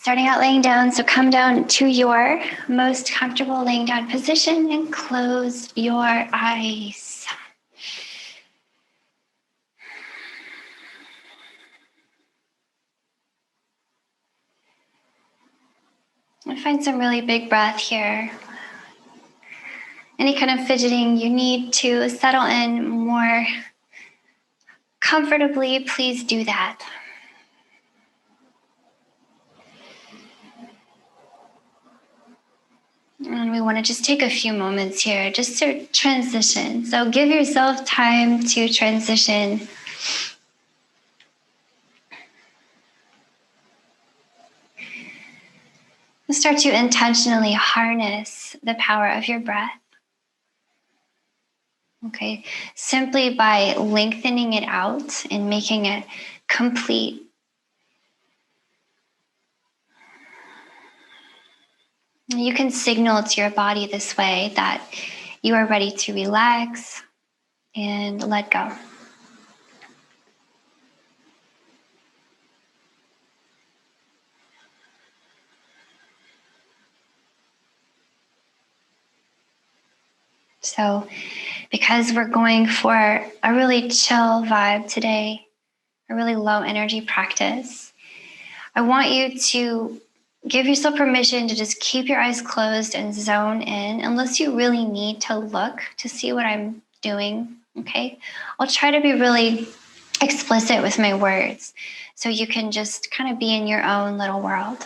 Starting out laying down, so come down to your most comfortable laying down position and close your eyes. And find some really big breath here. Any kind of fidgeting you need to settle in more comfortably, please do that. And we want to just take a few moments here just to transition. So give yourself time to transition. Start to intentionally harness the power of your breath. Okay, simply by lengthening it out and making it complete. You can signal to your body this way that you are ready to relax and let go. So, because we're going for a really chill vibe today, a really low energy practice, I want you to give yourself permission to just keep your eyes closed and zone in, unless you really need to look to see what I'm doing, okay? I'll try to be really explicit with my words so you can just kind of be in your own little world.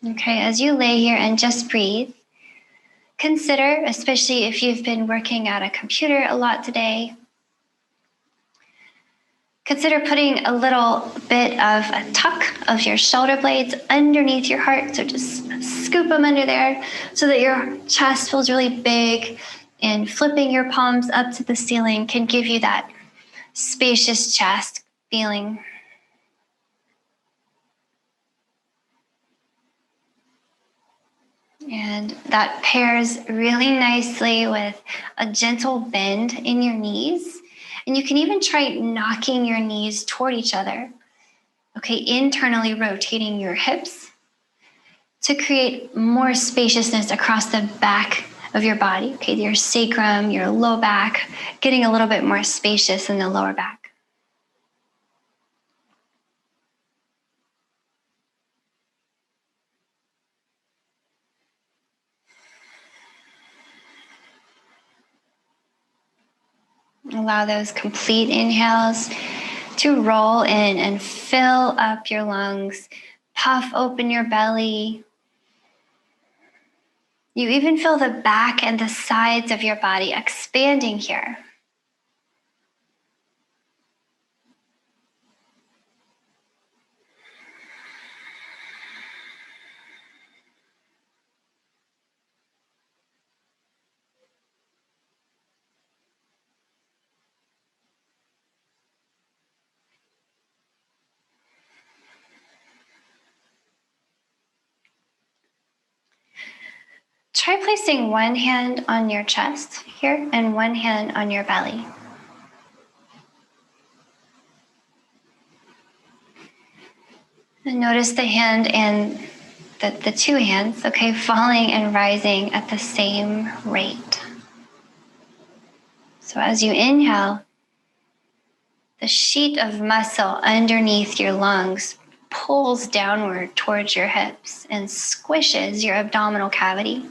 Okay, as you lay here and just breathe, consider, especially if you've been working at a computer a lot today, consider putting a little bit of a tuck of your shoulder blades underneath your heart. So just scoop them under there so that your chest feels really big, and flipping your palms up to the ceiling can give you that spacious chest feeling. And that pairs really nicely with a gentle bend in your knees. And you can even try knocking your knees toward each other. Okay, internally rotating your hips to create more spaciousness across the back of your body. Okay, your sacrum, your low back, getting a little bit more spacious in the lower back. Allow those complete inhales to roll in and fill up your lungs, puff open your belly. You even feel the back and the sides of your body expanding here. Try placing one hand on your chest here and one hand on your belly. And notice the hand and the two hands, okay, falling and rising at the same rate. So as you inhale, the sheet of muscle underneath your lungs pulls downward towards your hips and squishes your abdominal cavity.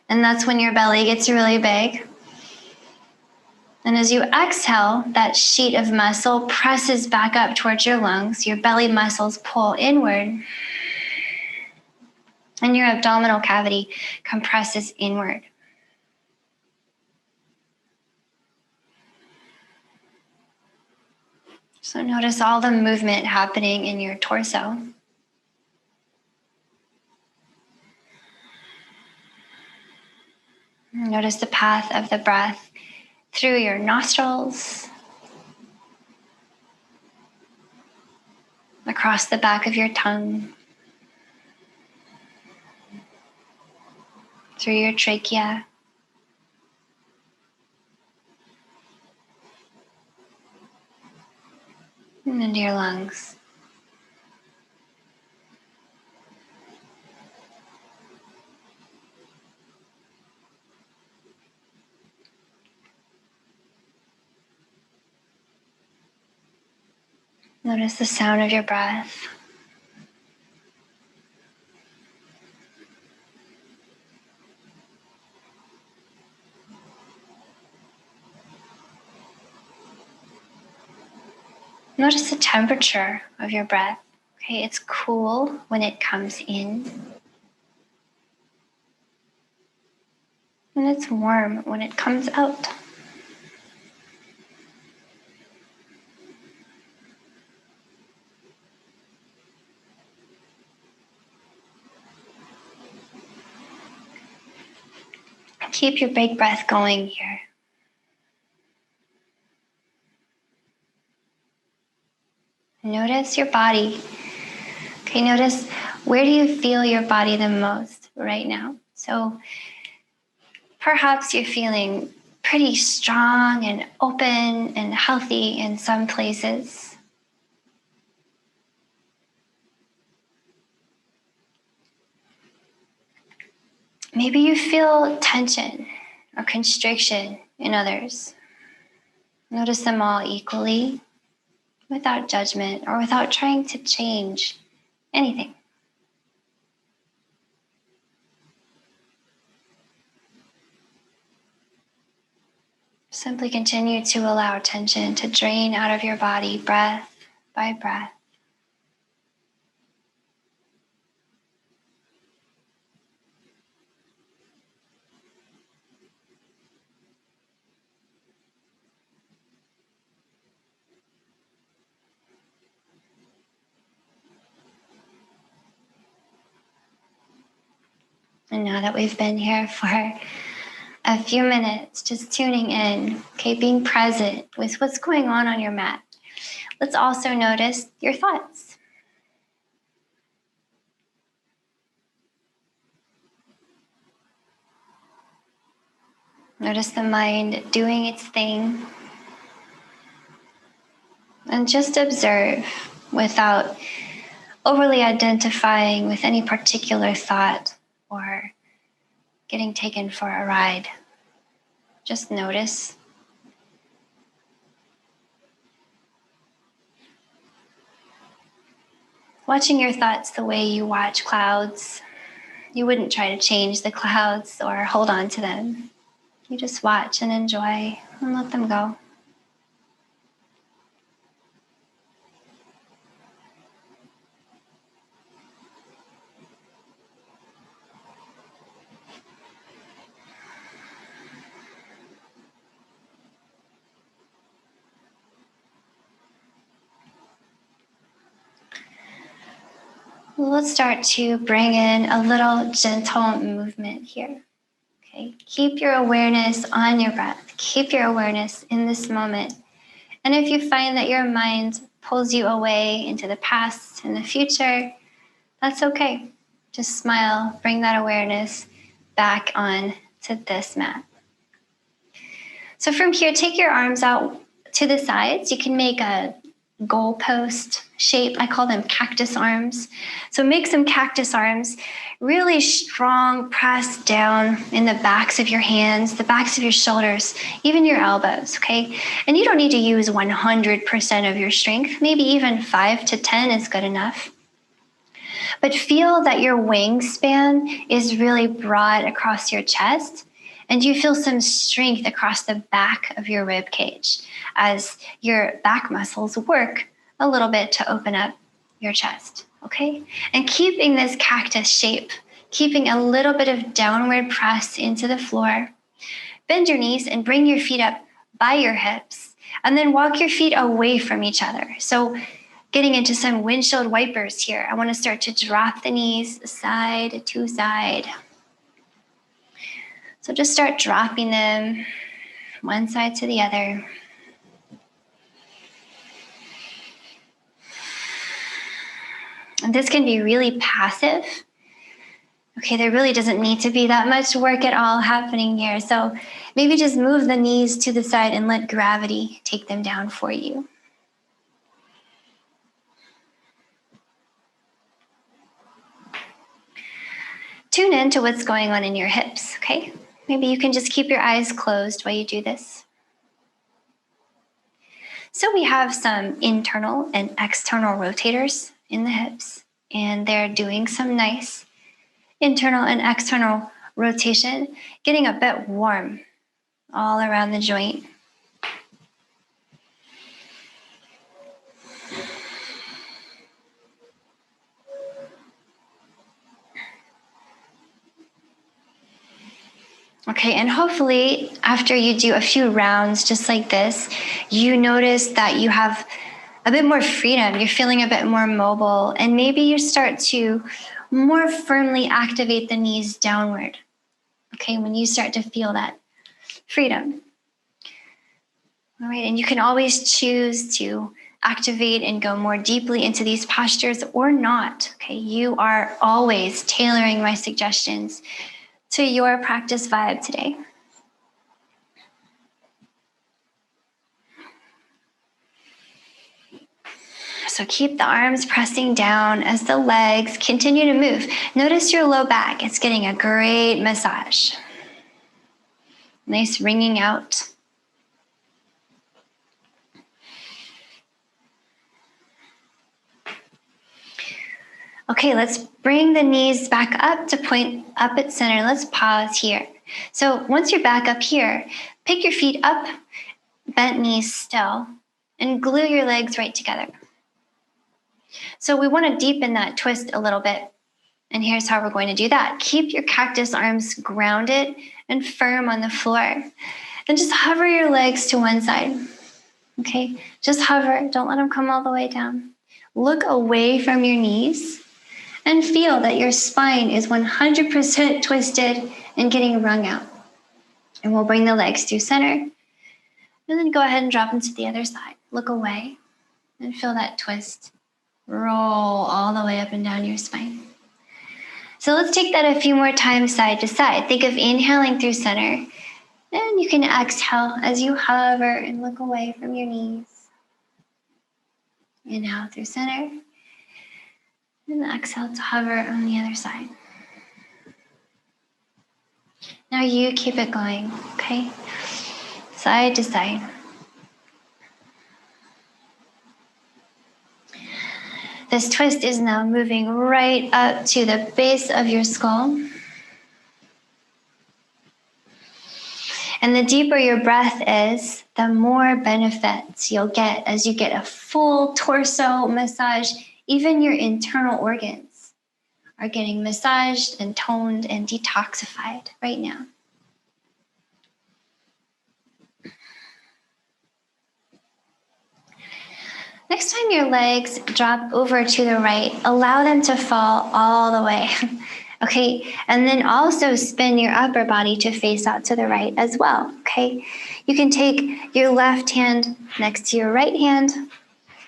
And that's when your belly gets really big. And as you exhale, that sheet of muscle presses back up towards your lungs. Your belly muscles pull inward. And your abdominal cavity compresses inward. So notice all the movement happening in your torso. Notice the path of the breath through your nostrils, across the back of your tongue, through your trachea, and into your lungs. Notice the sound of your breath. Notice the temperature of your breath. Okay, it's cool when it comes in, and it's warm when it comes out. Keep your big breath going here. Notice your body. Okay, notice where do you feel your body the most right now? So perhaps you're feeling pretty strong and open and healthy in some places. Maybe you feel tension or constriction in others. Notice them all equally, without judgment or without trying to change anything. Simply continue to allow tension to drain out of your body, breath by breath. And now that we've been here for a few minutes, just tuning in, okay, being present with what's going on your mat, let's also notice your thoughts. Notice the mind doing its thing. And just observe without overly identifying with any particular thought or getting taken for a ride. Just notice. Watching your thoughts the way you watch clouds. You wouldn't try to change the clouds or hold on to them. You just watch and enjoy and let them go. Let's start to bring in a little gentle movement here. Okay, keep your awareness on your breath. Keep your awareness in this moment. And if you find that your mind pulls you away into the past and the future, that's okay. Just smile, bring that awareness back on to this mat. So from here, take your arms out to the sides. You can make a goalpost shape. I call them cactus arms. So make some cactus arms, really strong, press down in the backs of your hands, the backs of your shoulders, even your elbows, okay? And you don't need to use 100% of your strength. Maybe even 5 to 10 is good enough. But feel that your wingspan is really broad across your chest, and you feel some strength across the back of your rib cage as your back muscles work a little bit to open up your chest, okay? And keeping this cactus shape, keeping a little bit of downward press into the floor. Bend your knees and bring your feet up by your hips, and then walk your feet away from each other. So getting into some windshield wipers here. I want to start to drop the knees side to side. So just start dropping them one side to the other. And this can be really passive. Okay, there really doesn't need to be that much work at all happening here. So maybe just move the knees to the side and let gravity take them down for you. tune into what's going on in your hips, okay? Maybe you can just keep your eyes closed while you do this. So we have some internal and external rotators in the hips, and they're doing some nice internal and external rotation, getting a bit warm all around the joint. Okay, and hopefully after you do a few rounds just like this, you notice that you have a bit more freedom, you're feeling a bit more mobile, and maybe you start to more firmly activate the knees downward. Okay, when you start to feel that freedom. All right, and you can always choose to activate and go more deeply into these postures or not. Okay, you are always tailoring my suggestions to your practice vibe today. So keep the arms pressing down as the legs continue to move. Notice your low back. It's getting a great massage. Nice wringing out. Okay, let's bring the knees back up to point up at center. Let's pause here. So once you're back up here, pick your feet up, bent knees still, and glue your legs right together. So we want to deepen that twist a little bit. And here's how we're going to do that. Keep your cactus arms grounded and firm on the floor. And just hover your legs to one side. Okay, just hover. Don't let them come all the way down. Look away from your knees and feel that your spine is 100% twisted and getting wrung out. And we'll bring the legs to center. And then go ahead and drop them to the other side. Look away and feel that twist. Roll all the way up and down your spine. So let's take that a few more times side to side. Think of inhaling through center. And you can exhale as you hover and look away from your knees. Inhale through center. And exhale to hover on the other side. Now you keep it going, okay? Side to side. This twist is now moving right up to the base of your skull. And the deeper your breath is, the more benefits you'll get as you get a full torso massage. Even your internal organs are getting massaged and toned and detoxified right now. Next time your legs drop over to the right, allow them to fall all the way. Okay, and then also spin your upper body to face out to the right as well, okay? You can take your left hand next to your right hand,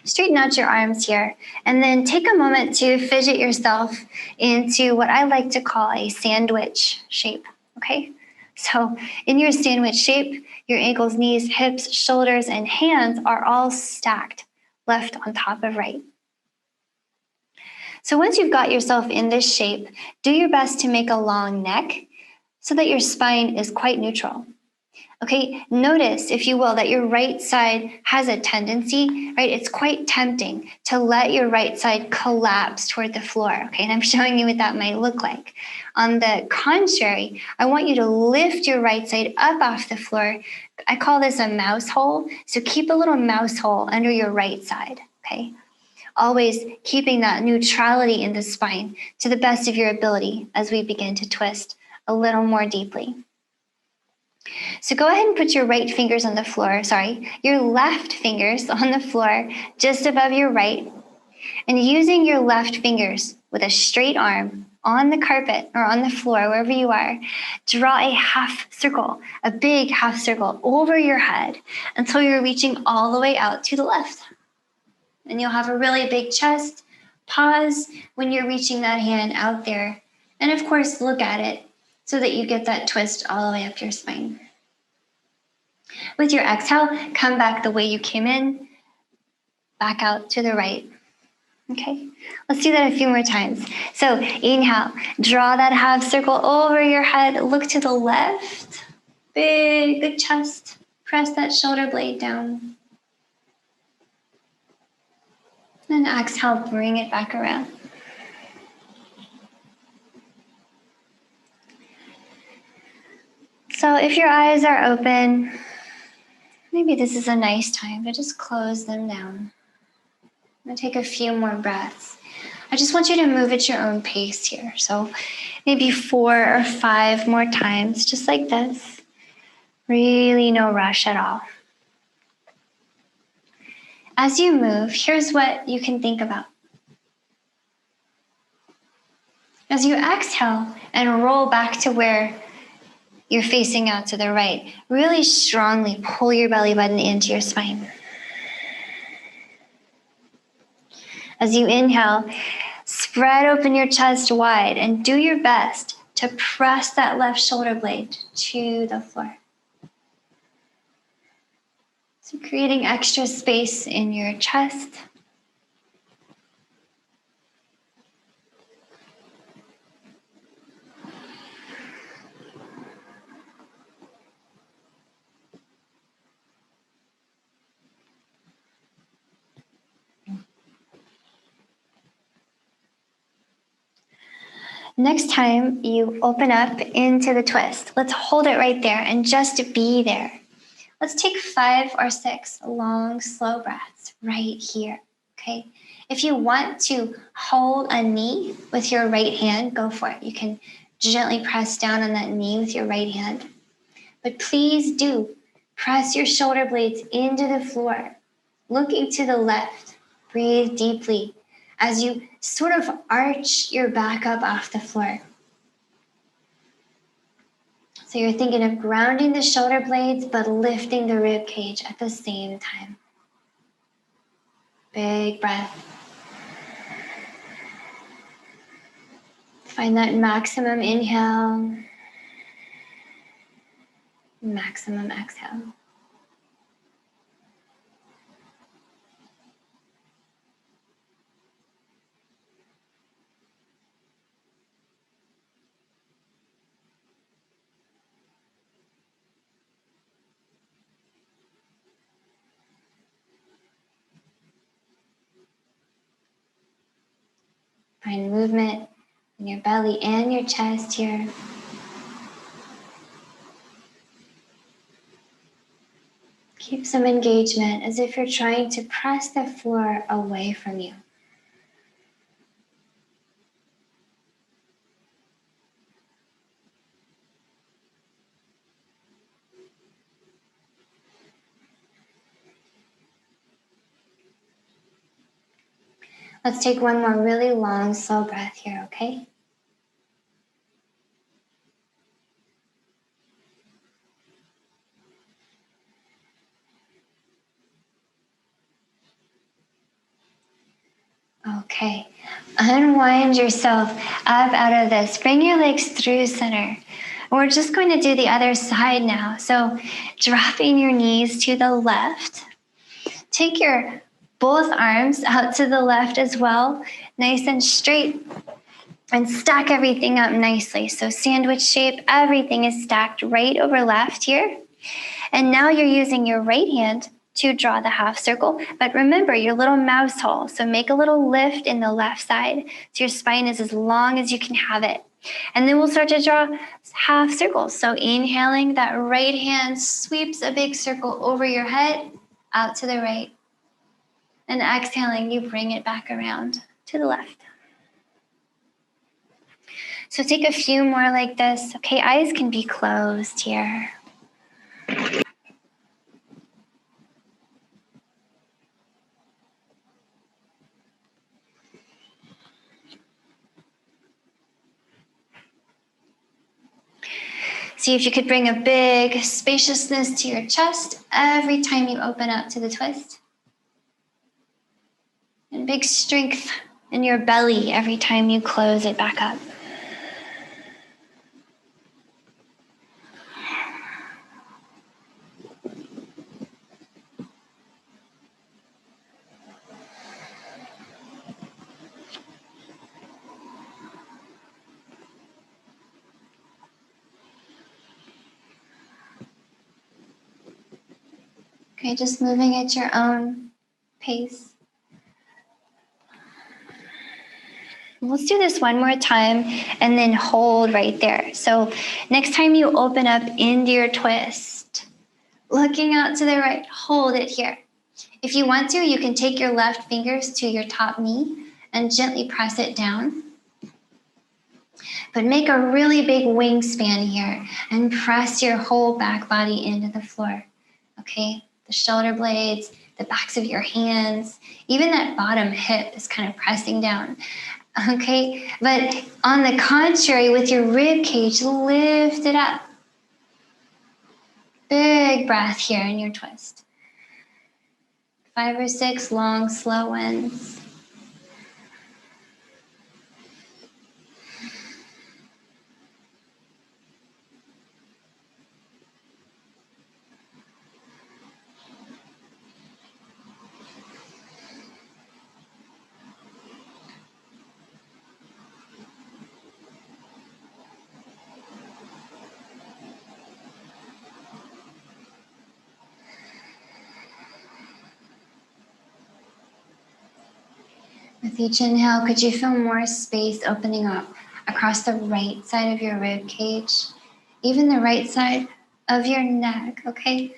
straighten out your arms here, and then take a moment to fidget yourself into what I like to call a sandwich shape, okay? So in your sandwich shape, your ankles, knees, hips, shoulders, and hands are all stacked, left on top of right. So once you've got yourself in this shape, do your best to make a long neck so that your spine is quite neutral. Okay, notice, if you will, that your right side has a tendency, right? It's quite tempting to let your right side collapse toward the floor, okay? And I'm showing you what that might look like. On the contrary, I want you to lift your right side up off the floor. I call this a mouse hole. So keep a little mouse hole under your right side, okay? Always keeping that neutrality in the spine to the best of your ability as we begin to twist a little more deeply. So go ahead and put your right fingers on the floor, your left fingers on the floor just above your right, and using your left fingers with a straight arm on the carpet or on the floor, wherever you are, draw a half circle, a big half circle over your head until you're reaching all the way out to the left. And you'll have a really big chest. Pause when you're reaching that hand out there. And of course, look at it so that you get that twist all the way up your spine. With your exhale, come back the way you came in, back out to the right. Okay, let's do that a few more times. So inhale, draw that half circle over your head, look to the left, big, good chest, press that shoulder blade down. And exhale, bring it back around. So if your eyes are open, maybe this is a nice time to just close them down. And take a few more breaths. I just want you to move at your own pace here. So maybe 4 or 5 more times, just like this. Really no rush at all. As you move, here's what you can think about. As you exhale and roll back to where you're facing out to the right, really strongly pull your belly button into your spine. As you inhale, spread open your chest wide and do your best to press that left shoulder blade to the floor. So creating extra space in your chest. Next time you open up into the twist, let's hold it right there and just be there. Let's take 5 or 6 long, slow breaths right here, okay? If you want to hold a knee with your right hand, go for it. You can gently press down on that knee with your right hand. But please do press your shoulder blades into the floor, looking to the left. Breathe deeply as you sort of arch your back up off the floor. So you're thinking of grounding the shoulder blades, but lifting the rib cage at the same time. Big breath. Find that maximum inhale, maximum exhale. Find movement in your belly and your chest here. Keep some engagement as if you're trying to press the floor away from you. Let's take one more really long, slow breath here, okay? Okay, unwind yourself up out of this. Bring your legs through center. We're just going to do the other side now. So dropping your knees to the left. Take your both arms out to the left as well, nice and straight, and stack everything up nicely. So sandwich shape, everything is stacked right over left here. And now you're using your right hand to draw the half circle. But remember your little mouse hole. So make a little lift in the left side so your spine is as long as you can have it. And then we'll start to draw half circles. So inhaling, that right hand sweeps a big circle over your head, out to the right. And exhaling, you bring it back around to the left. So take a few more like this. Okay, eyes can be closed here. See if you could bring a big spaciousness to your chest every time you open up to the twist. And big strength in your belly every time you close it back up. Okay, just moving at your own pace. Let's do this one more time and then hold right there. So next time you open up into your twist, looking out to the right, hold it here. If you want to, you can take your left fingers to your top knee and gently press it down. But make a really big wingspan here and press your whole back body into the floor. Okay? The shoulder blades, the backs of your hands, even that bottom hip is kind of pressing down. Okay? But on the contrary, with your rib cage, lift it up. Big breath here in your twist. 5 or 6 long, slow ones. With each inhale, could you feel more space opening up across the right side of your rib cage, even the right side of your neck, okay?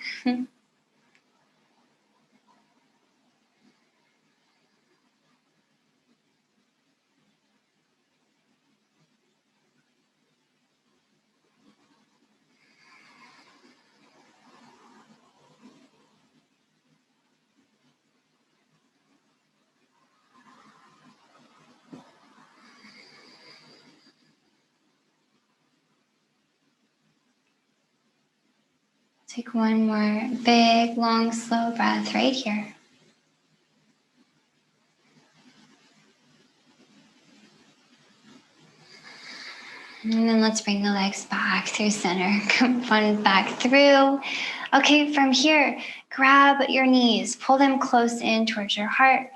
Take one more big, long, slow breath right here. And then let's bring the legs back through center. Come on back through. Okay, from here, grab your knees, pull them close in towards your heart.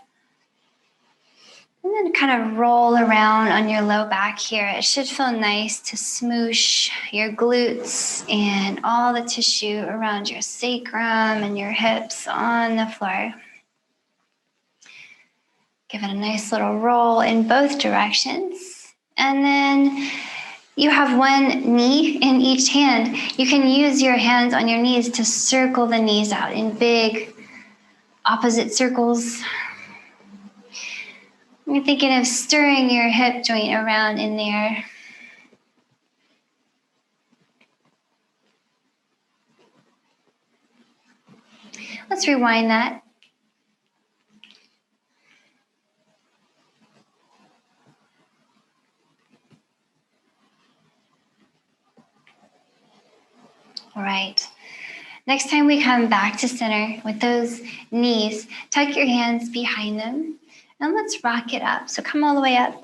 And then kind of roll around on your low back here. It should feel nice to smoosh your glutes and all the tissue around your sacrum and your hips on the floor. Give it a nice little roll in both directions. And then you have one knee in each hand. You can use your hands on your knees to circle the knees out in big opposite circles. You're thinking of stirring your hip joint around in there. Let's rewind that. All right. Next time we come back to center with those knees, tuck your hands behind them and let's rock it up. So come all the way up.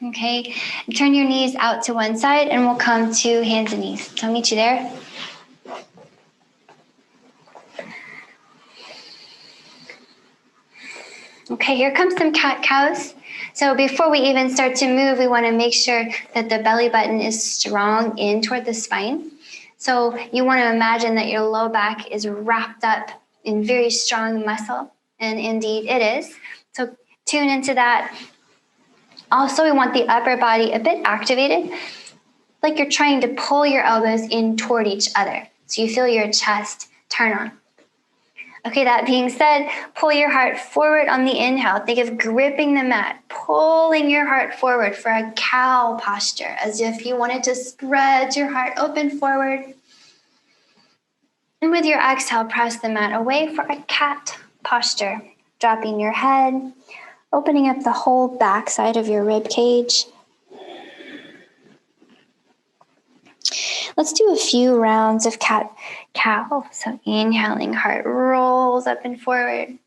Okay, turn your knees out to one side and we'll come to hands and knees. So I'll meet you there. Okay, here comes some cat-cows. So before we even start to move, we want to make sure that the belly button is strong in toward the spine. So you want to imagine that your low back is wrapped up in very strong muscle, and indeed it is. So tune into that. Also, we want the upper body a bit activated, like you're trying to pull your elbows in toward each other. So you feel your chest turn on. Okay, that being said, pull your heart forward on the inhale. Think of gripping the mat, pulling your heart forward for a cow posture, as if you wanted to spread your heart open forward. And with your exhale, press the mat away for a cat posture, dropping your head, opening up the whole back side of your rib cage. Let's do a few rounds of cat-cow. So inhaling, heart rolls up and forward.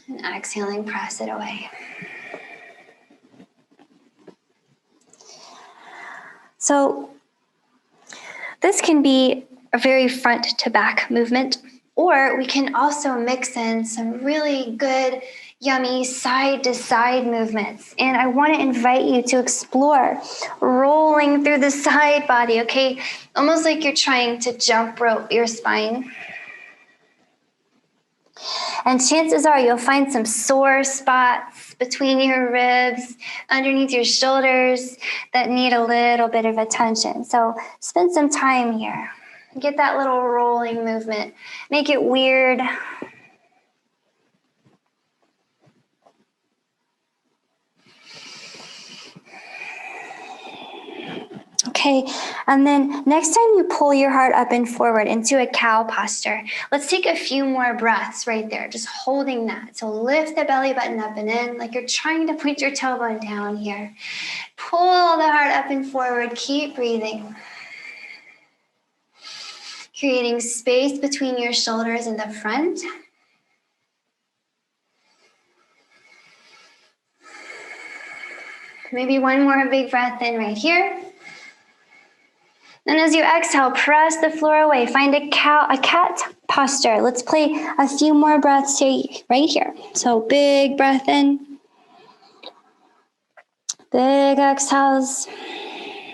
And exhaling, press it away. So this can be a very front to back movement, or we can also mix in some really good yummy side to side movements. And I want to invite you to explore rolling through the side body, okay? Almost like you're trying to jump rope your spine. And chances are you'll find some sore spots between your ribs, underneath your shoulders that need a little bit of attention. So spend some time here. Get that little rolling movement. Make it weird. Okay, and then next time you pull your heart up and forward into a cow posture, let's take a few more breaths right there, just holding that. So lift the belly button up and in like you're trying to put your tailbone down here. Pull the heart up and forward, keep breathing. Creating space between your shoulders and the front. Maybe one more big breath in right here. And as you exhale, press the floor away. Find a cat posture. Let's play a few more breaths here, right here. So big breath in. Big exhales.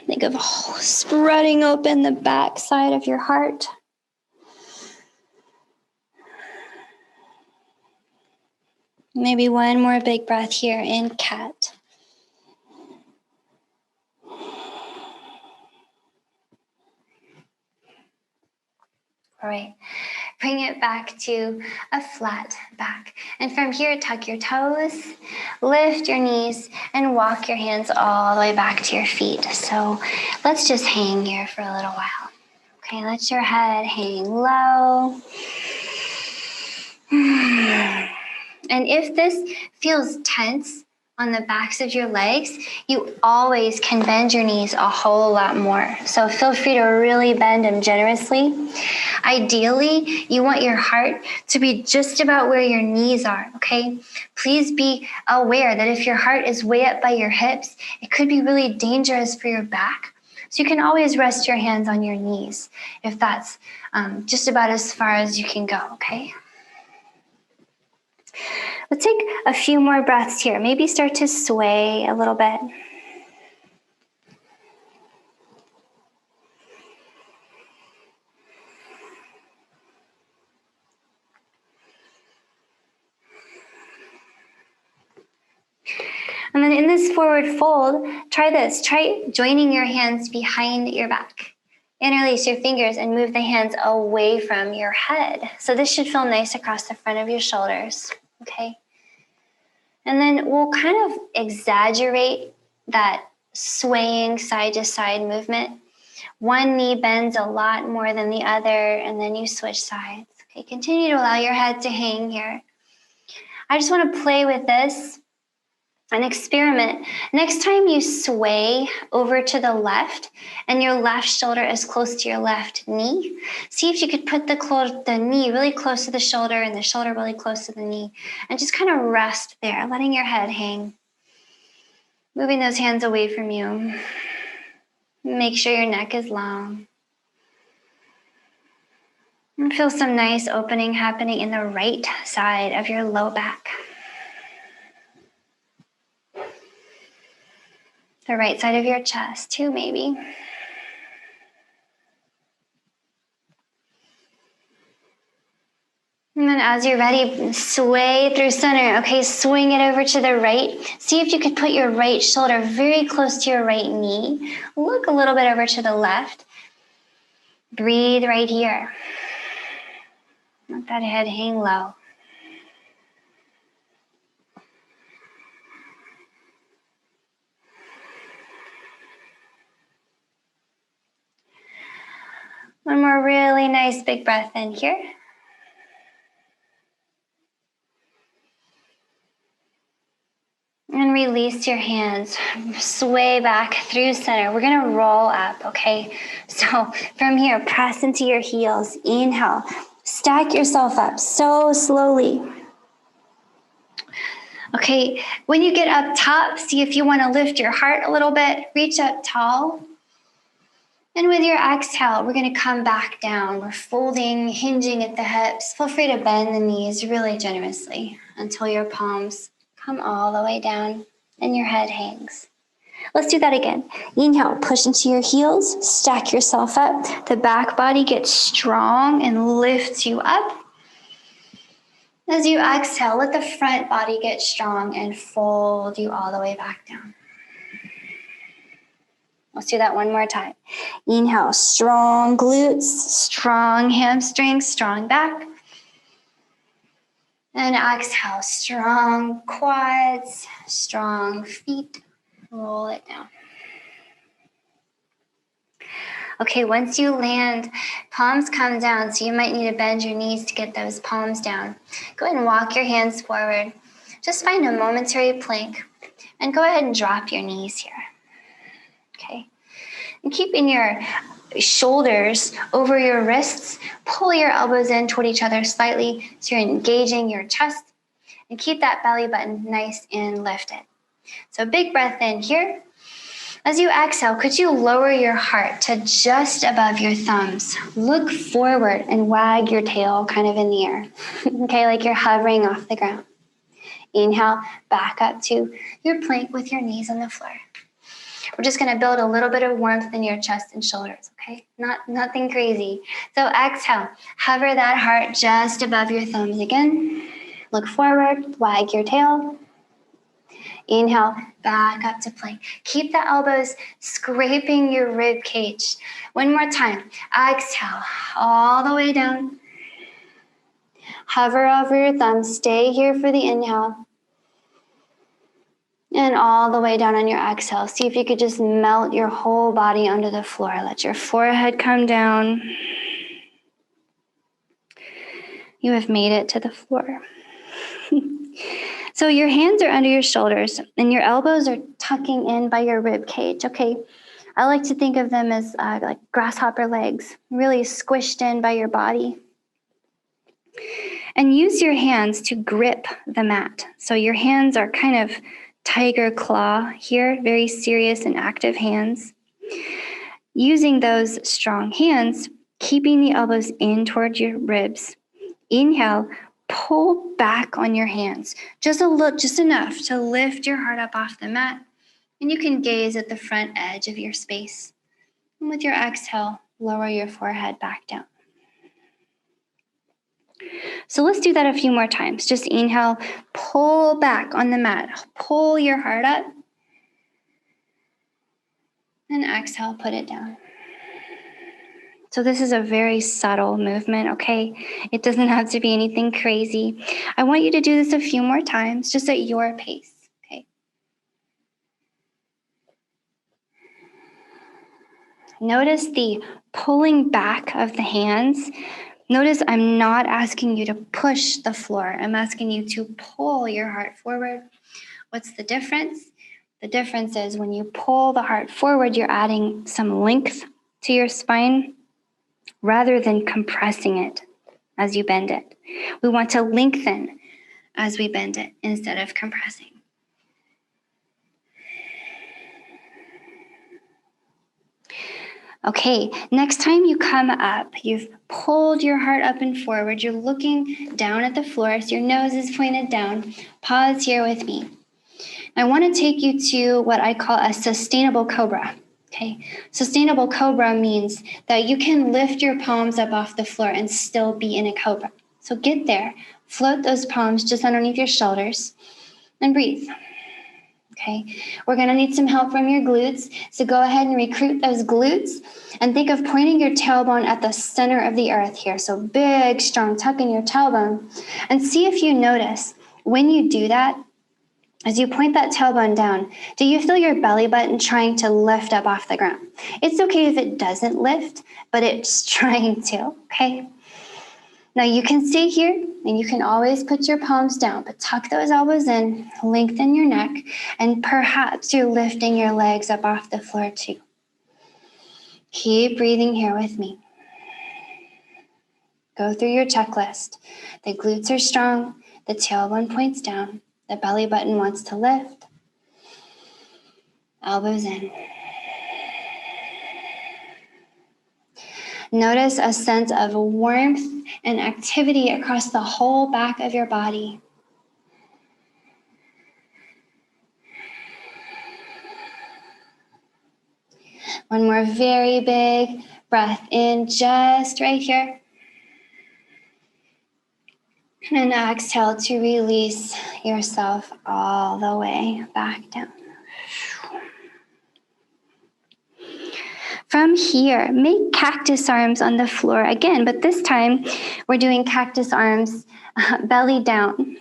Think of spreading open the back side of your heart. Maybe one more big breath here in cat. All right, bring it back to a flat back. And from here, tuck your toes, lift your knees, and walk your hands all the way back to your feet. So let's just hang here for a little while. Okay, let your head hang low. And if this feels tense on the backs of your legs, you always can bend your knees a whole lot more. So feel free to really bend them generously. Ideally, you want your heart to be just about where your knees are, okay? Please be aware that if your heart is way up by your hips, it could be really dangerous for your back. So you can always rest your hands on your knees if that's just about as far as you can go, okay? Let's take a few more breaths here. Maybe start to sway a little bit. And then in this forward fold, try this. Try joining your hands behind your back. Interlace your fingers and move the hands away from your head. So this should feel nice across the front of your shoulders, okay? And then we'll kind of exaggerate that swaying side to side movement. One knee bends a lot more than the other, and then you switch sides. Okay, continue to allow your head to hang here. I just want to play with this and experiment. Next time you sway over to the left and your left shoulder is close to your left knee, see if you could put the knee really close to the shoulder and the shoulder really close to the knee, and just kind of rest there, letting your head hang. Moving those hands away from you. Make sure your neck is long. And feel some nice opening happening in the right side of your low back. The right side of your chest too, maybe. And then as you're ready, sway through center. Okay, swing it over to the right. See if you could put your right shoulder very close to your right knee. Look a little bit over to the left. Breathe right here. Let that head hang low. One more really nice big breath in here. And release your hands. Sway back through center. We're going to roll up, okay? So from here, press into your heels. Inhale. Stack yourself up so slowly. Okay, when you get up top, see if you want to lift your heart a little bit. Reach up tall. And with your exhale, we're going to come back down. We're folding, hinging at the hips. Feel free to bend the knees really generously until your palms come all the way down and your head hangs. Let's do that again. Inhale, push into your heels, stack yourself up. The back body gets strong and lifts you up. As you exhale, let the front body get strong and fold you all the way back down. Let's do that one more time. Inhale, strong glutes, strong hamstrings, strong back. And exhale, strong quads, strong feet. Roll it down. Okay, once you land, palms come down, so you might need to bend your knees to get those palms down. Go ahead and walk your hands forward. Just find a momentary plank and go ahead and drop your knees here. Okay, and keeping your shoulders over your wrists, pull your elbows in toward each other slightly so you're engaging your chest, and keep that belly button nice and lifted. So big breath in here. As you exhale, could you lower your heart to just above your thumbs? Look forward and wag your tail kind of in the air. Okay, like you're hovering off the ground. Inhale, back up to your plank with your knees on the floor. We're just going to build a little bit of warmth in your chest and shoulders, okay? Nothing crazy. So exhale, hover that heart just above your thumbs again. Look forward, wag your tail. Inhale, back up to plank. Keep the elbows scraping your rib cage. One more time. Exhale, all the way down. Hover over your thumbs. Stay here for the inhale. And all the way down on your exhale. See if you could just melt your whole body under the floor. Let your forehead come down. You have made it to the floor. So your hands are under your shoulders and your elbows are tucking in by your rib cage, okay? I like to think of them as like grasshopper legs, really squished in by your body. And use your hands to grip the mat. So your hands are kind of tiger claw here, very serious and active hands. Using those strong hands, keeping the elbows in toward your ribs. Inhale, pull back on your hands, just enough to lift your heart up off the mat, and you can gaze at the front edge of your space. And with your exhale, lower your forehead back down. So let's do that a few more times. Just inhale, pull back on the mat, pull your heart up, and exhale, put it down. So this is a very subtle movement, okay? It doesn't have to be anything crazy. I want you to do this a few more times, just at your pace, okay? Notice the pulling back of the hands. Notice I'm not asking you to push the floor. I'm asking you to pull your heart forward. What's the difference? The difference is when you pull the heart forward, you're adding some length to your spine, rather than compressing it as you bend it. We want to lengthen as we bend it instead of compressing. Okay, next time you come up, you've pulled your heart up and forward, you're looking down at the floor, so your nose is pointed down. Pause here with me. I want to take you to what I call a sustainable cobra. Okay, sustainable cobra means that you can lift your palms up off the floor and still be in a cobra. So get there, float those palms just underneath your shoulders, and breathe. Okay, we're going to need some help from your glutes. So go ahead and recruit those glutes and think of pointing your tailbone at the center of the earth here. So big, strong tuck in your tailbone, and see if you notice when you do that. As you point that tailbone down, do you feel your belly button trying to lift up off the ground? It's okay if it doesn't lift, but it's trying to, okay? Now you can stay here and you can always put your palms down, but tuck those elbows in, lengthen your neck, and perhaps you're lifting your legs up off the floor too. Keep breathing here with me. Go through your checklist. The glutes are strong, the tailbone points down, the belly button wants to lift. Elbows in. Notice a sense of warmth and activity across the whole back of your body. One more very big breath in, just right here. And exhale to release yourself all the way back down. From here, make cactus arms on the floor again, but this time we're doing cactus arms belly down.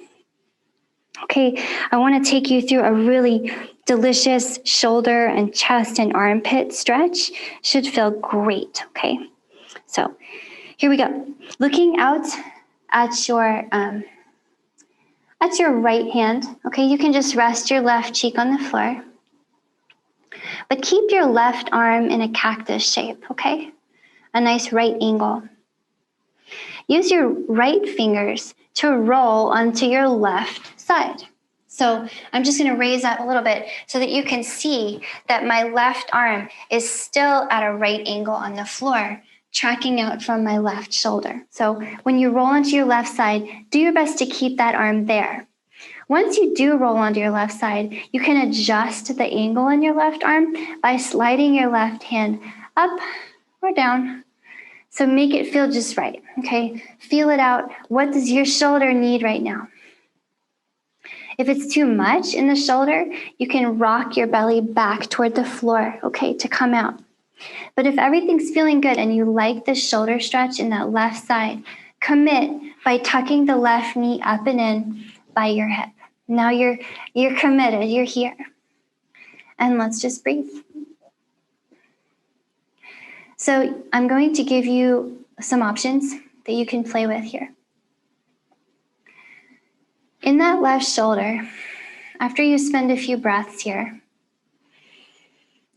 Okay, I want to take you through a really delicious shoulder and chest and armpit stretch. Should feel great, okay? So here we go. Looking out at your right hand, okay? You can just rest your left cheek on the floor. But keep your left arm in a cactus shape, okay? A nice right angle. Use your right fingers to roll onto your left side. So I'm just going to raise that a little bit so that you can see that my left arm is still at a right angle on the floor, tracking out from my left shoulder. So when you roll onto your left side, do your best to keep that arm there. Once you do roll onto your left side, you can adjust the angle in your left arm by sliding your left hand up or down. So make it feel just right, okay? Feel it out. What does your shoulder need right now? If it's too much in the shoulder, you can rock your belly back toward the floor, okay, to come out. But if everything's feeling good and you like the shoulder stretch in that left side, commit by tucking the left knee up and in by your hip. Now you're committed, you're here. And let's just breathe. So I'm going to give you some options that you can play with here. In that left shoulder, after you spend a few breaths here,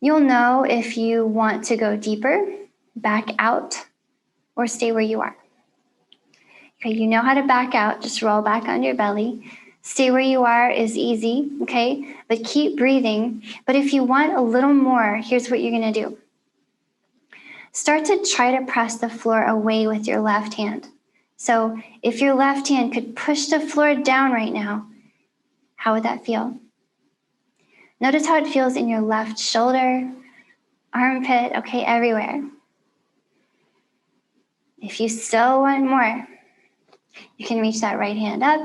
you'll know if you want to go deeper, back out, or stay where you are. Okay, you know how to back out, just roll back on your belly. Stay where you are is easy, okay? But keep breathing. But if you want a little more, here's what you're gonna do. Start to try to press the floor away with your left hand. So if your left hand could push the floor down right now, how would that feel? Notice how it feels in your left shoulder, armpit, okay, everywhere. If you still want more, you can reach that right hand up.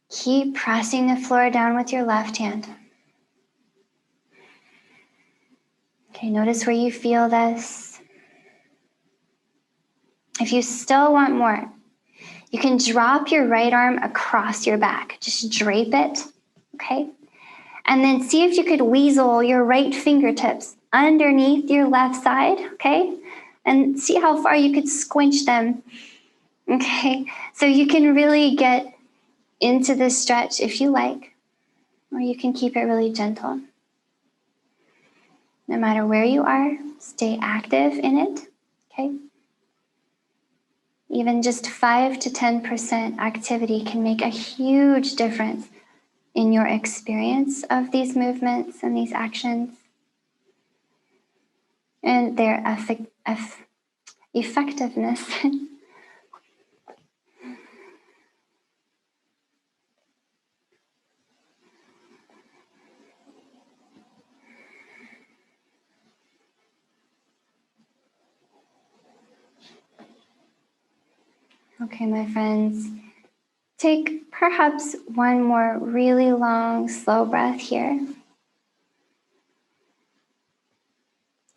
Keep pressing the floor down with your left hand. Okay, notice where you feel this. If you still want more, you can drop your right arm across your back. Just drape it, okay? And then see if you could weasel your right fingertips underneath your left side, okay? And see how far you could squinch them, okay? So you can really get into this stretch if you like, or you can keep it really gentle. No matter where you are, stay active in it, okay? Even just 5 to 10% activity can make a huge difference in your experience of these movements and these actions and their effectiveness. Okay, my friends, take perhaps one more really long, slow breath here.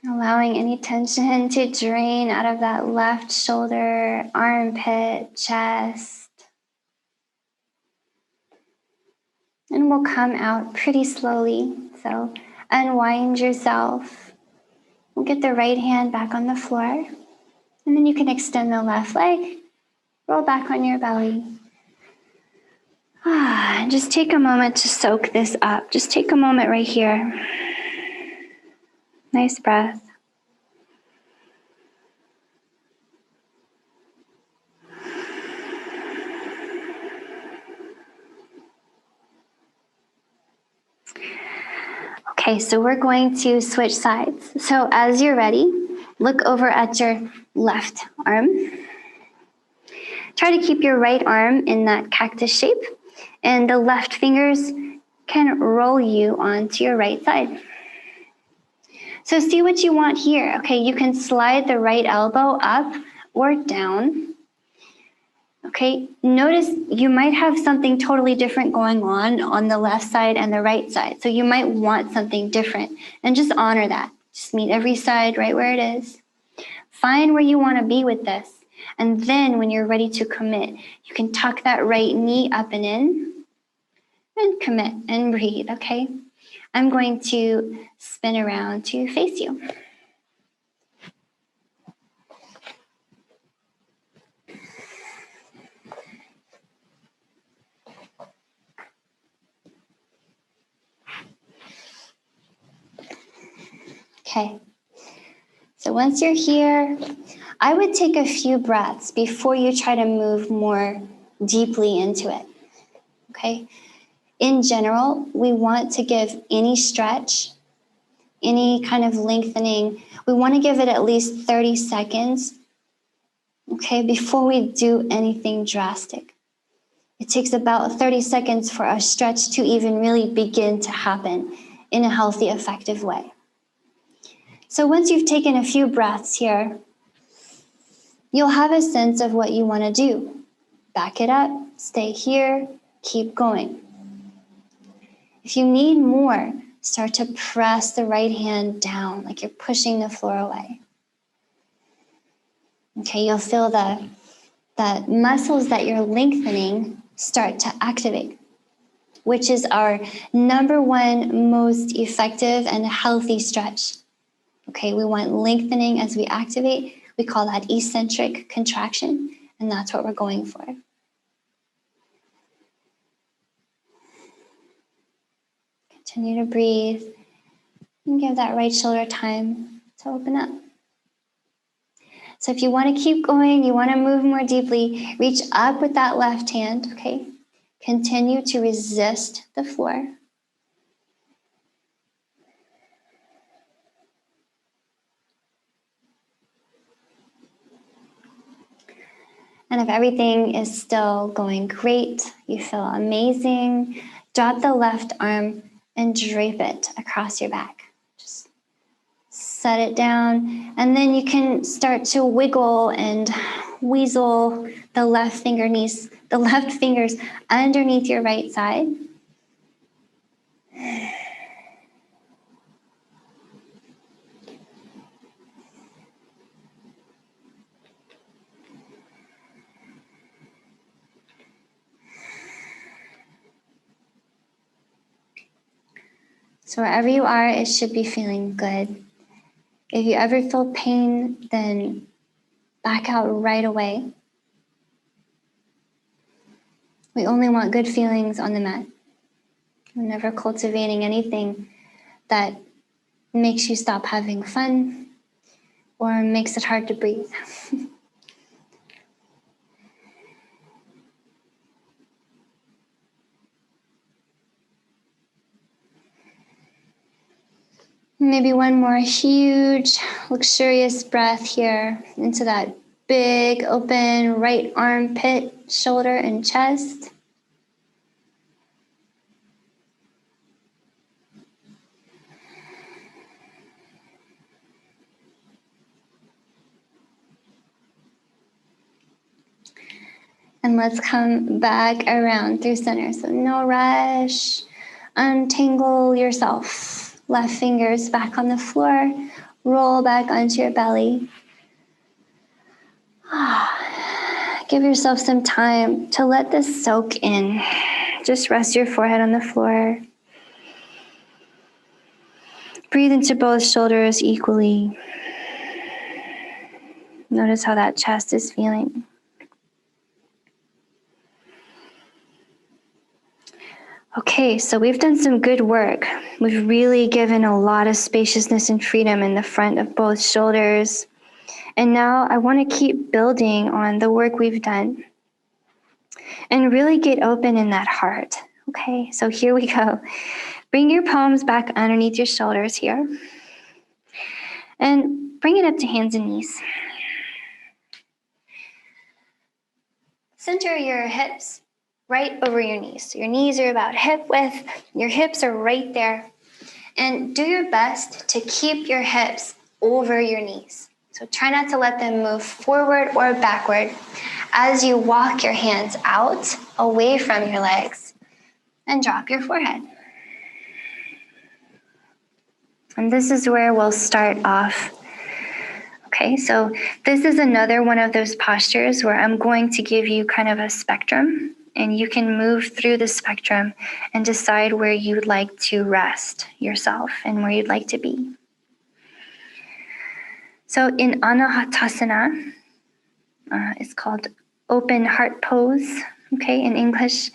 Allowing any tension to drain out of that left shoulder, armpit, chest. And we'll come out pretty slowly. So unwind yourself. We'll get the right hand back on the floor. And then you can extend the left leg. Roll back on your belly. And just take a moment to soak this up. Just take a moment right here. Nice breath. Okay, so we're going to switch sides. So as you're ready, Look over at your left arm. Try to keep your right arm in that cactus shape, and the left fingers can roll you onto your right side. So see what you want here. Okay, you can slide the right elbow up or down. Okay, notice you might have something totally different going on the left side and the right side. So you might want something different, and just honor that. Just meet every side right where it is. Find where you want to be with this. And then when you're ready to commit, you can tuck that right knee up and in and commit and breathe, okay? I'm going to spin around to face you. Okay, so once you're here, I would take a few breaths before you try to move more deeply into it, okay? In general, we want to give any stretch, any kind of lengthening, we want to give it at least 30 seconds, okay, before we do anything drastic. It takes about 30 seconds for a stretch to even really begin to happen in a healthy, effective way. So once you've taken a few breaths here, you'll have a sense of what you want to do. Back it up, stay here, keep going. If you need more, start to press the right hand down like you're pushing the floor away. Okay, you'll feel the muscles that you're lengthening start to activate, which is our number one most effective and healthy stretch. Okay, we want lengthening as we activate. We call that eccentric contraction, and that's what we're going for. Continue to breathe and give that right shoulder time to open up. So if you want to keep going, you want to move more deeply, reach up with that left hand, okay? Continue to resist the floor. And if everything is still going great, you feel amazing, drop the left arm and drape it across your back. Just set it down, and then you can start to wiggle and weasel the left fingers underneath your right side. So wherever you are, it should be feeling good. If you ever feel pain, then back out right away. We only want good feelings on the mat. We're never cultivating anything that makes you stop having fun or makes it hard to breathe. Maybe one more huge, luxurious breath here into that big, open right armpit, shoulder, and chest. And let's come back around through center. So no rush. Untangle yourself. Left fingers back on the floor. Roll back onto your belly. Give yourself some time to let this soak in. Just rest your forehead on the floor. Breathe into both shoulders equally. Notice how that chest is feeling. Okay, so we've done some good work. We've really given a lot of spaciousness and freedom in the front of both shoulders. And now I want to keep building on the work we've done and really get open in that heart. Okay, so here we go. Bring your palms back underneath your shoulders here. And bring it up to hands and knees. Center your hips right over your knees. So your knees are about hip width, your hips are right there. And do your best to keep your hips over your knees. So try not to let them move forward or backward as you walk your hands out away from your legs and drop your forehead. And this is where we'll start off. Okay, so this is another one of those postures where I'm going to give you kind of a spectrum, and you can move through the spectrum and decide where you'd like to rest yourself and where you'd like to be. So in Anahatasana, it's called open heart pose, okay, in English.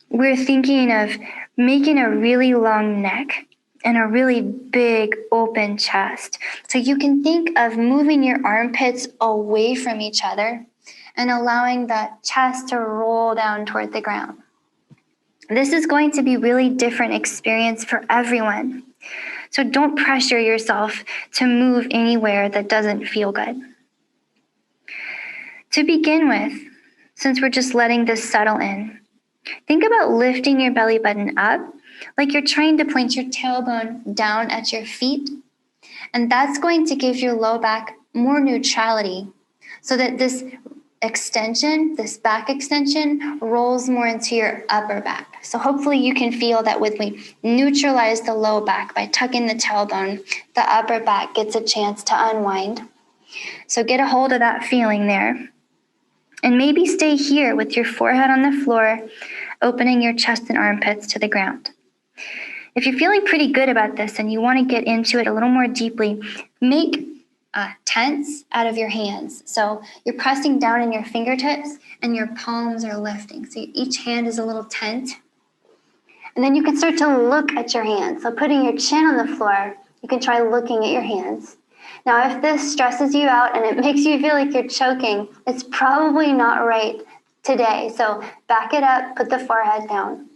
We're thinking of making a really long neck and a really big open chest. So you can think of moving your armpits away from each other and allowing that chest to roll down toward the ground. This is going to be really different experience for everyone. So don't pressure yourself to move anywhere that doesn't feel good. To begin with, since we're just letting this settle in, think about lifting your belly button up like you're trying to point your tailbone down at your feet. And that's going to give your low back more neutrality so that this extension, this back extension, rolls more into your upper back. So hopefully you can feel that when we neutralize the low back by tucking the tailbone, the upper back gets a chance to unwind. So get a hold of that feeling there. And maybe stay here with your forehead on the floor, opening your chest and armpits to the ground. If you're feeling pretty good about this and you want to get into it a little more deeply, make tents out of your hands. So you're pressing down in your fingertips and your palms are lifting. So each hand is a little tent. And then you can start to look at your hands. So putting your chin on the floor, you can try looking at your hands. Now, if this stresses you out and it makes you feel like you're choking, it's probably not right today. So back it up, put the forehead down.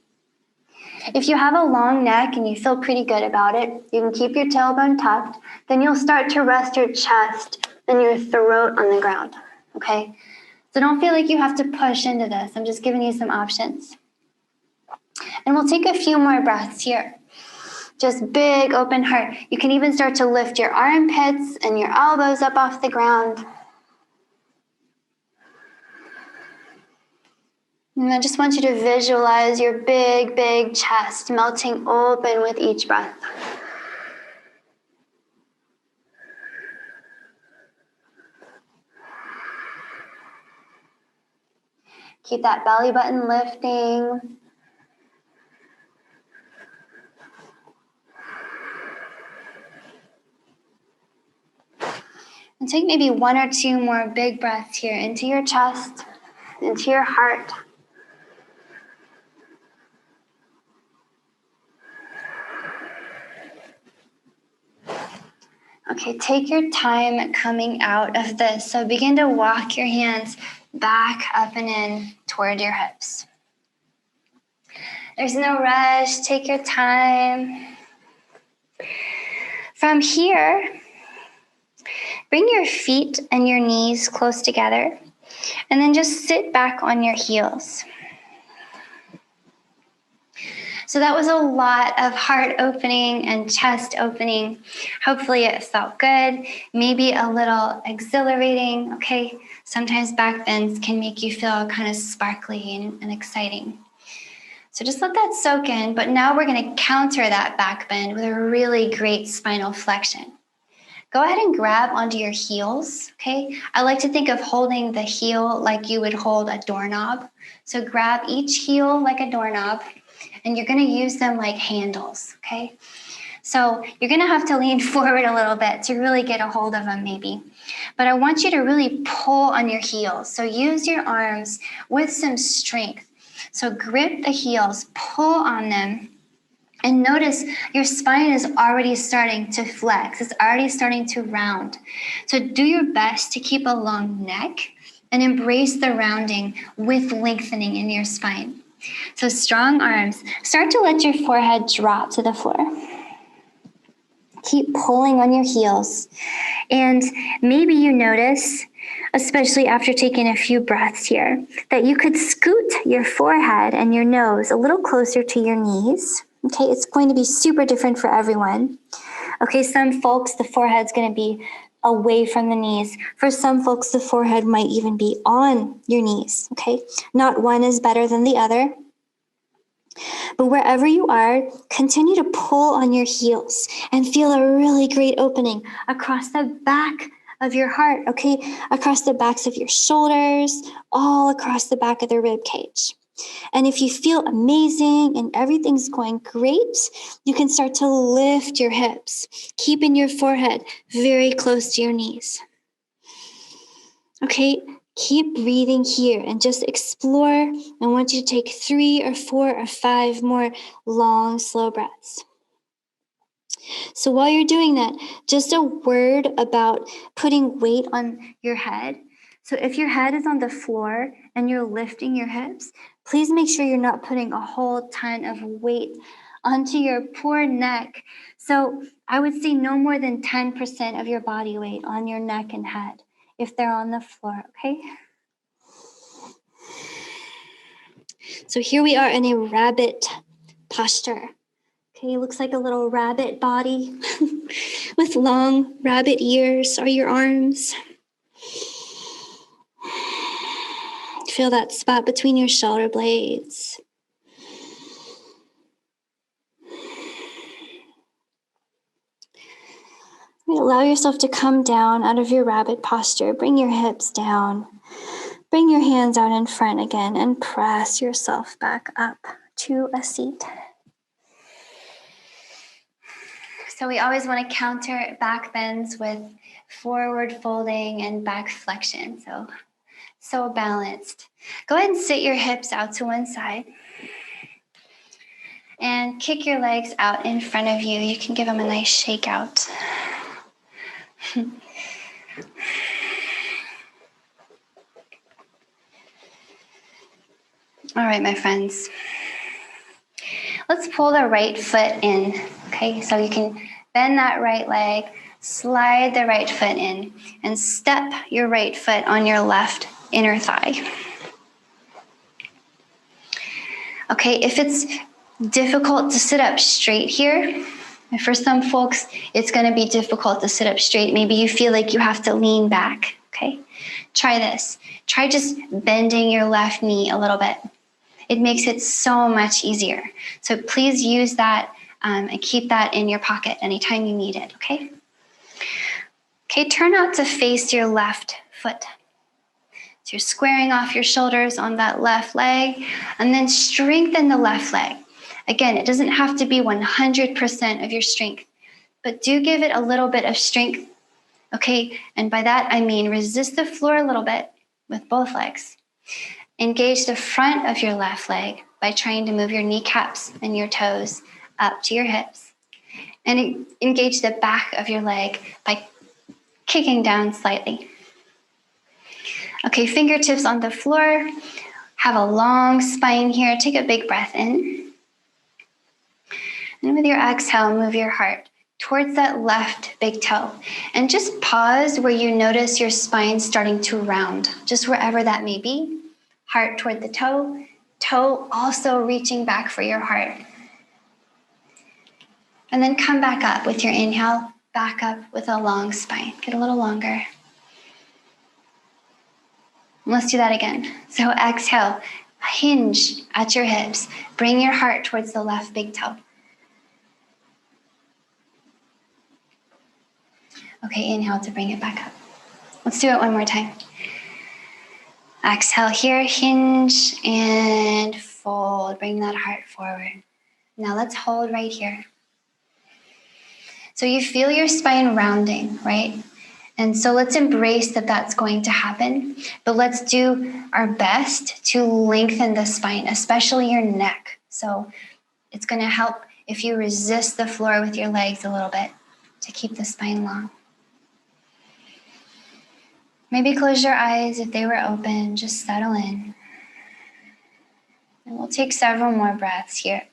If you have a long neck and you feel pretty good about it, you can keep your tailbone tucked. Then you'll start to rest your chest and your throat on the ground, okay? So don't feel like you have to push into this. I'm just giving you some options. And we'll take a few more breaths here. Just big open heart. You can even start to lift your armpits and your elbows up off the ground. And I just want you to visualize your big, big chest melting open with each breath. Keep that belly button lifting. And take maybe one or two more big breaths here into your chest, into your heart. Okay, take your time coming out of this. So begin to walk your hands back up and in toward your hips. There's no rush. Take your time. From here, bring your feet and your knees close together, and then just sit back on your heels. So that was a lot of heart opening and chest opening. Hopefully it felt good, maybe a little exhilarating, okay? Sometimes back bends can make you feel kind of sparkly and exciting. So just let that soak in, but now we're gonna counter that back bend with a really great spinal flexion. Go ahead and grab onto your heels, okay? I like to think of holding the heel like you would hold a doorknob. So grab each heel like a doorknob, and you're gonna use them like handles, okay? So you're gonna have to lean forward a little bit to really get a hold of them maybe. But I want you to really pull on your heels. So use your arms with some strength. So grip the heels, pull on them, and notice your spine is already starting to flex. It's already starting to round. So do your best to keep a long neck and embrace the rounding with lengthening in your spine. So strong arms. Start to let your forehead drop to the floor. Keep pulling on your heels. And maybe you notice, especially after taking a few breaths here, that you could scoot your forehead and your nose a little closer to your knees. Okay, it's going to be super different for everyone. Okay, some folks, the forehead's going to be away from the knees. For some folks, the forehead might even be on your knees. Okay, not one is better than the other. But wherever you are, continue to pull on your heels and feel a really great opening across the back of your heart, okay? Across the backs of your shoulders, all across the back of the rib cage. And if you feel amazing and everything's going great, you can start to lift your hips, keeping your forehead very close to your knees. Okay, keep breathing here and just explore. I want you to take 3 or 4 or 5 more long, slow breaths. So while you're doing that, just a word about putting weight on your head. So if your head is on the floor and you're lifting your hips, please make sure you're not putting a whole ton of weight onto your poor neck. So I would say no more than 10% of your body weight on your neck and head if they're on the floor, okay? So here we are in a rabbit posture. Okay, looks like a little rabbit body with long rabbit ears are your arms. Feel that spot between your shoulder blades. Allow yourself to come down out of your rabbit posture. Bring your hips down. Bring your hands out in front again and press yourself back up to a seat. So we always want to counter back bends with forward folding and back flexion. So balanced. Go ahead and sit your hips out to one side. And kick your legs out in front of you. You can give them a nice shake out. All right, my friends. Let's pull the right foot in. Okay, so you can bend that right leg, slide the right foot in, and step your right foot on your left inner thigh. Okay, if it's difficult to sit up straight here, and for some folks, it's going to be difficult to sit up straight. Maybe you feel like you have to lean back, okay? Try this. Try just bending your left knee a little bit. It makes it so much easier. So please use that and keep that in your pocket anytime you need it, okay? Okay, turn out to face your left foot. So you're squaring off your shoulders on that left leg, and then strengthen the left leg. Again, it doesn't have to be 100% of your strength, but do give it a little bit of strength, okay? And by that, I mean resist the floor a little bit with both legs. Engage the front of your left leg by trying to move your kneecaps and your toes up to your hips. And engage the back of your leg by kicking down slightly. Okay, fingertips on the floor. Have a long spine here. Take a big breath in. And with your exhale, move your heart towards that left big toe. And just pause where you notice your spine starting to round, just wherever that may be. Heart toward the toe, toe also reaching back for your heart. And then come back up with your inhale, back up with a long spine. Get a little longer. Let's do that again. So exhale, hinge at your hips. Bring your heart towards the left big toe. Okay, inhale to bring it back up. Let's do it one more time. Exhale here, hinge and fold. Bring that heart forward. Now let's hold right here. So you feel your spine rounding, right? And so let's embrace that that's going to happen, but let's do our best to lengthen the spine, especially your neck. So it's going to help if you resist the floor with your legs a little bit to keep the spine long. Maybe close your eyes if they were open, just settle in. And we'll take several more breaths here.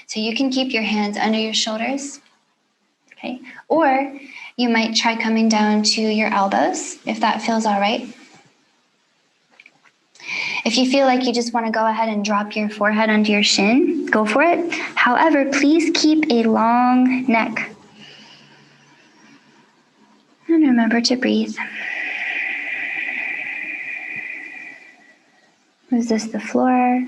So you can keep your hands under your shoulders. okay? Or you might try coming down to your elbows, if that feels all right. If you feel like you just want to go ahead and drop your forehead onto your shin, go for it. However, please keep a long neck. And remember to breathe. Resist the floor.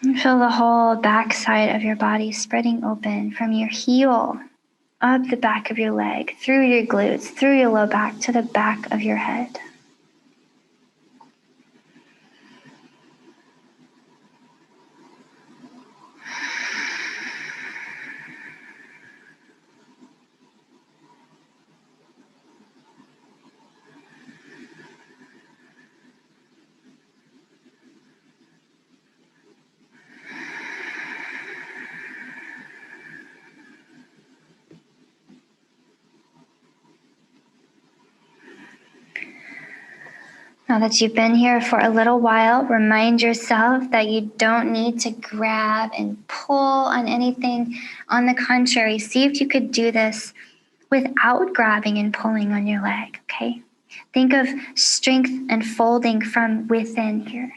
And feel the whole back side of your body spreading open from your heel up the back of your leg, through your glutes, through your low back to the back of your head. Now that you've been here for a little while, remind yourself that you don't need to grab and pull on anything. On the contrary, see if you could do this without grabbing and pulling on your leg, okay? Think of strength and folding from within here.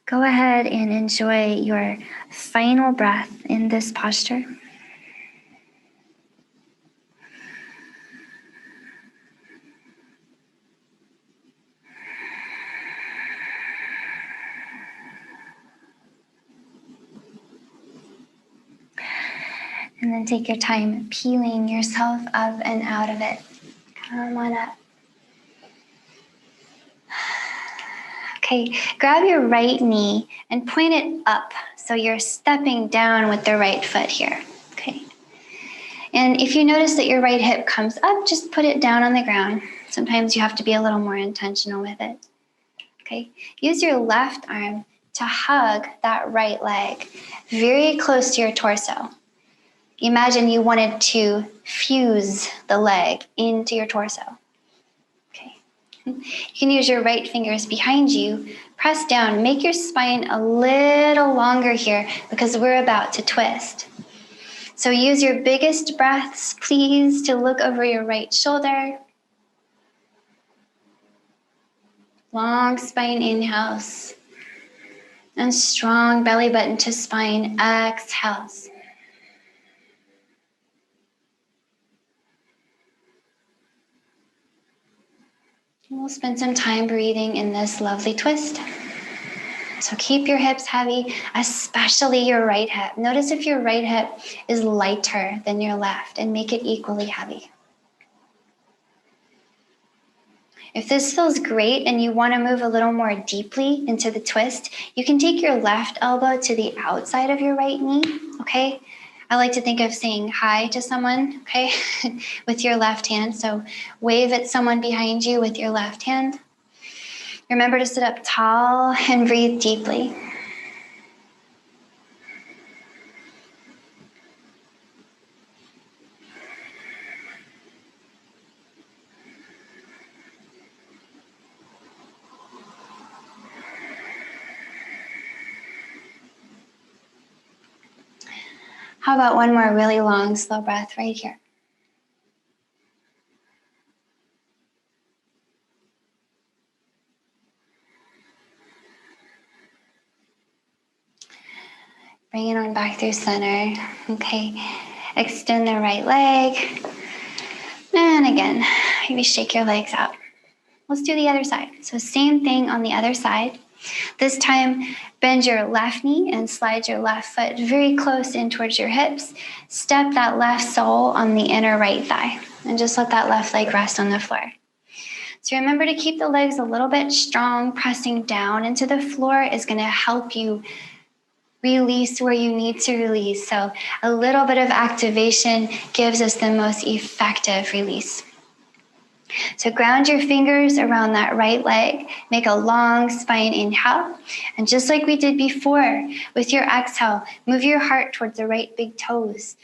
Go ahead and enjoy your final breath in this posture. And then take your time peeling yourself up and out of it. Come on up. Okay, grab your right knee and point it up so you're stepping down with the right foot here. Okay. And if you notice that your right hip comes up, just put it down on the ground. Sometimes you have to be a little more intentional with it. Okay, use your left arm to hug that right leg very close to your torso. Imagine you wanted to fuse the leg into your torso. Okay. You can use your right fingers behind you, press down, make your spine a little longer here because we're about to twist. So use your biggest breaths, please, to look over your right shoulder. Long spine inhales and strong belly button to spine exhales. We'll spend some time breathing in this lovely twist. So keep your hips heavy, especially your right hip. Notice if your right hip is lighter than your left and make it equally heavy. If this feels great and you want to move a little more deeply into the twist, you can take your left elbow to the outside of your right knee, okay? I like to think of saying hi to someone, okay, with your left hand. So wave at someone behind you with your left hand. Remember to sit up tall and breathe deeply. How about one more really long, slow breath right here? Bring it on back through center. Okay, extend the right leg. And again, maybe shake your legs out. Let's do the other side. So same thing on the other side. This time, bend your left knee and slide your left foot very close in towards your hips. Step that left sole on the inner right thigh and just let that left leg rest on the floor. So remember to keep the legs a little bit strong. Pressing down into the floor is going to help you release where you need to release. So a little bit of activation gives us the most effective release. So ground your fingers around that right leg. Make a long spine inhale. And just like we did before, with your exhale, move your heart towards the right big toes.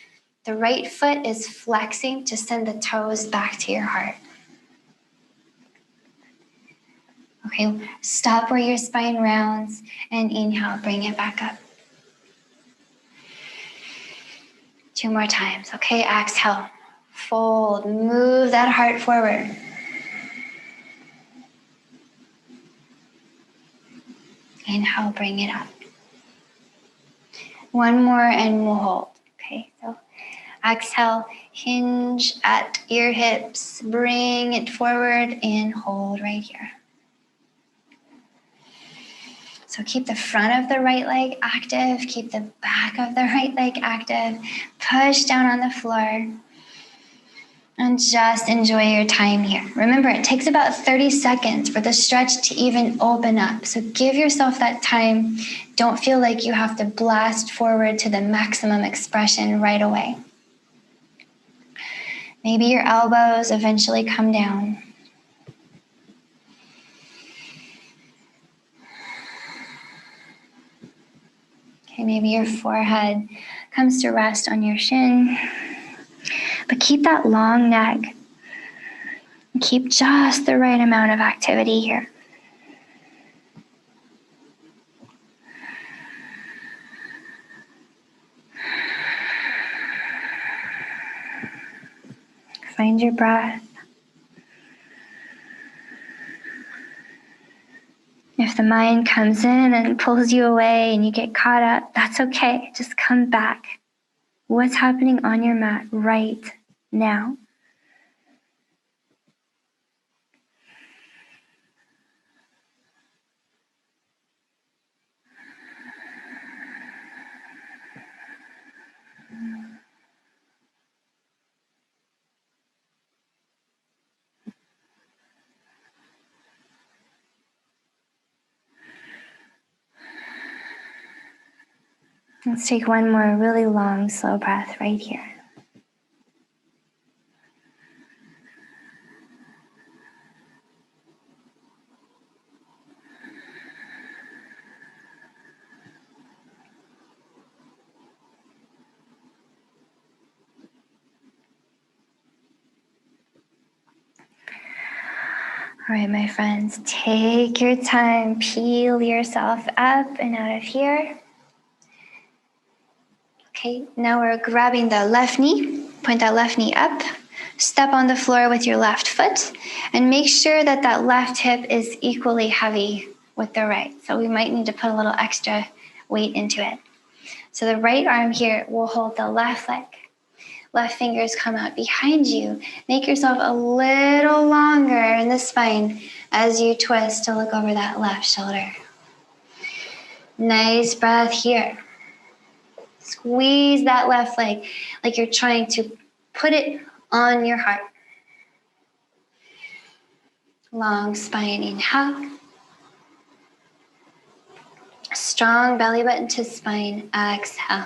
The right foot is flexing to send the toes back to your heart. Okay, stop where your spine rounds and inhale, bring it back up. 2 more times. Okay, exhale, fold, move that heart forward. Inhale, bring it up. 1 more and we'll hold. Okay, so exhale, hinge at your hips, bring it forward and hold right here. So keep the front of the right leg active, keep the back of the right leg active, push down on the floor, and just enjoy your time here. Remember, it takes about 30 seconds for the stretch to even open up. So give yourself that time. Don't feel like you have to blast forward to the maximum expression right away. Maybe your elbows eventually come down. Okay, maybe your forehead comes to rest on your shin. But keep that long neck. Keep just the right amount of activity here. Find your breath. If the mind comes in and pulls you away and you get caught up, that's okay. Just come back. What's happening on your mat right now? Let's take one more really long, slow breath right here. All right, my friends, take your time, peel yourself up and out of here. Okay, now we're grabbing the left knee, point that left knee up, step on the floor with your left foot, and make sure that that left hip is equally heavy with the right. So we might need to put a little extra weight into it. So the right arm here will hold the left leg. Left fingers come out behind you. Make yourself a little longer in the spine as you twist to look over that left shoulder. Nice breath here. Squeeze that left leg like you're trying to put it on your heart. Long spine, inhale. Strong belly button to spine, exhale.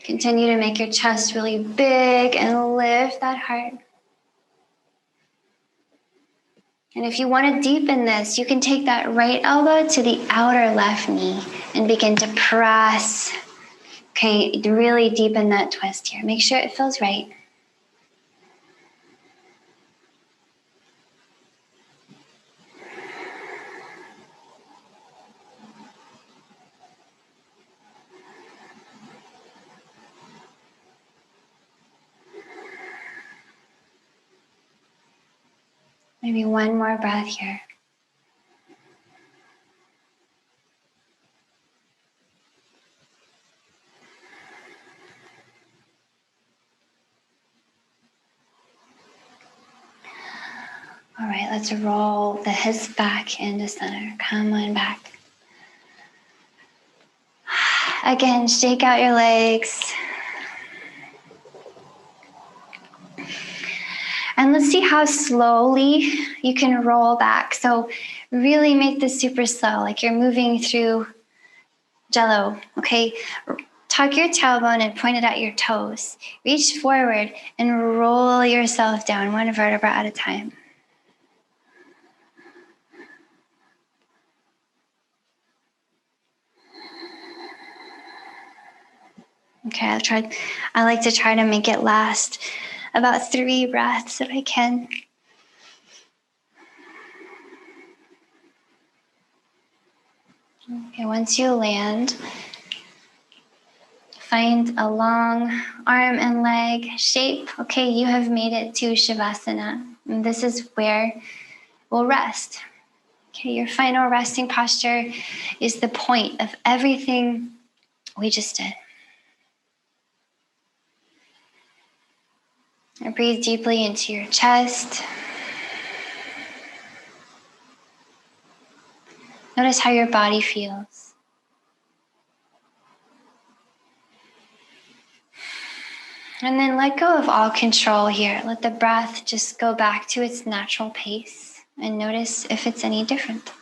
Continue to make your chest really big and lift that heart. And if you want to deepen this, you can take that right elbow to the outer left knee and begin to press. Okay, really deepen that twist here. Make sure it feels right. Maybe one more breath here. All right, let's roll the hips back into center. Come on back. Again, shake out your legs. And let's see how slowly you can roll back. So really make this super slow, like you're moving through Jello, okay? Tuck your tailbone and point it at your toes. Reach forward and roll yourself down, one vertebra at a time. Okay, I like to try to make it last about 3 breaths if I can. Okay, once you land, find a long arm and leg shape. Okay, you have made it to Shavasana. And this is where we'll rest. Okay, your final resting posture is the point of everything we just did. And breathe deeply into your chest. Notice how your body feels. And then let go of all control here. Let the breath just go back to its natural pace and notice if it's any different.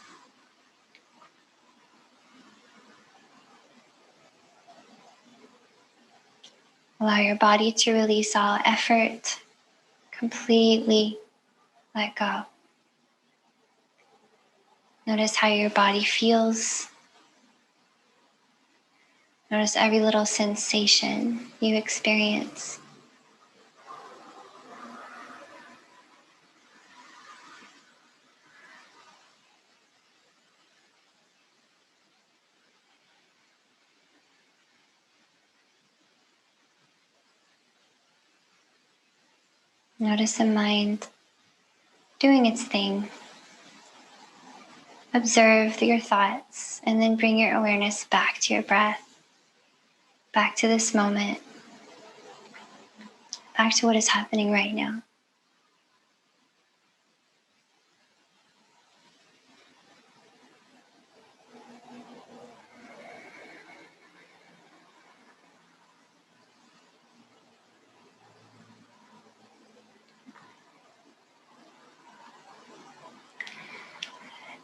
Allow your body to release all effort. Completely let go. Notice how your body feels. Notice every little sensation you experience. Notice the mind doing its thing. Observe your thoughts and then bring your awareness back to your breath, back to this moment, back to what is happening right now.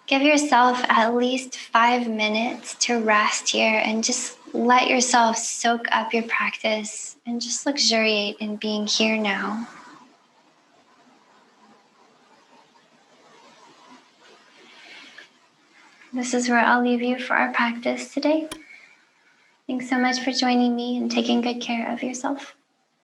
Give yourself at least 5 minutes to rest here and just let yourself soak up your practice and just luxuriate in being here now. This is where I'll leave you for our practice today. Thanks so much for joining me and taking good care of yourself.